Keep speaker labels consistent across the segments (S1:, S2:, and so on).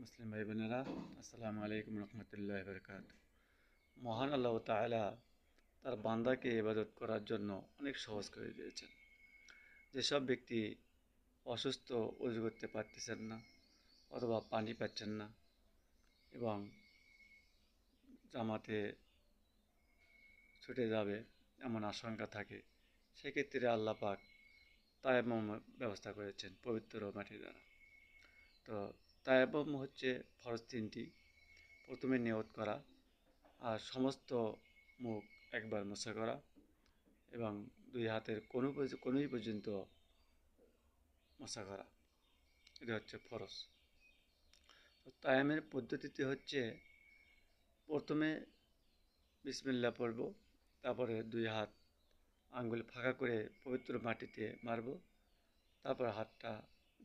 S1: মুসলিম ভাই বোনেরা, আসসালামু আলাইকুম রহমতুল্লাহ বরকাত। মহান আল্লাহ তাআলা তার বান্দাকে ইবাদত করার জন্য অনেক সহজ করে দিয়েছেন। যেসব ব্যক্তি অসুস্থ, ওযু করতে পারতেছেন না অথবা পানি পাচ্ছেন না এবং জামাতে ছুটে যাবে এমন আশঙ্কা থাকে, সেক্ষেত্রে আল্লাহ পাক তায়াম্মুম ব্যবস্থা করেছেন পবিত্র মাটি দ্বারা। তো তায়াম্মুম হচ্ছে ফরজ তিনটি। প্রথমে নিয়ত করা, আর সমস্ত মুখ একবার মোছা করা এবং দুই হাতের কোনোই পর্যন্ত মোছা করা, এটা হচ্ছে ফরজ। তো তায়ামের পদ্ধতিতে হচ্ছে প্রথমে বিসমিল্লাহ পড়ব, তারপরে দুই হাত আঙ্গুল ফাঁকা করে পবিত্র মাটিতে মারব, তারপর হাতটা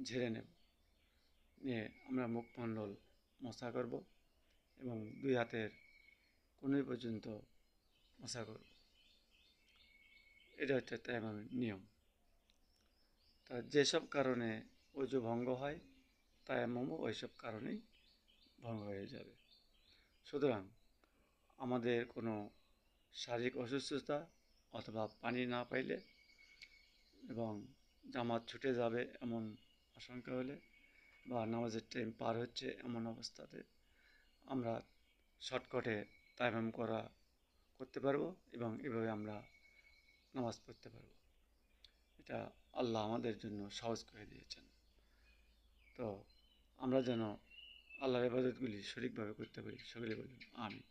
S1: ঝেড়ে নেব, নিয়ে আমরা মুখমণ্ডল মোছা করব এবং দুই হাতের কোনোই পর্যন্ত মোছা করব। এটা হচ্ছে তায়াম্মুমের নিয়ম। তা যেসব কারণে ওযু ভঙ্গ হয়, তায়াম্মুমও ওইসব কারণেই ভঙ্গ হয়ে যাবে। সুতরাং আমাদের কোনো শারীরিক অসুস্থতা অথবা পানি না পাইলে এবং জামাত ছুটে যাবে এমন আশঙ্কা হলে বা নামাজের টাইম পার হচ্ছে এমন অবস্থাতে আমরা শর্টকাটে তায়াম্মুম করতে পারবো এবং এভাবে আমরা নামাজ পড়তে পারবো। এটা আল্লাহ আমাদের জন্য সহজ করে দিয়েছেন। তো আমরা যেন আল্লাহর ইবাদতগুলি সঠিকভাবে করতে পারি, সকলে বলুন আমিন।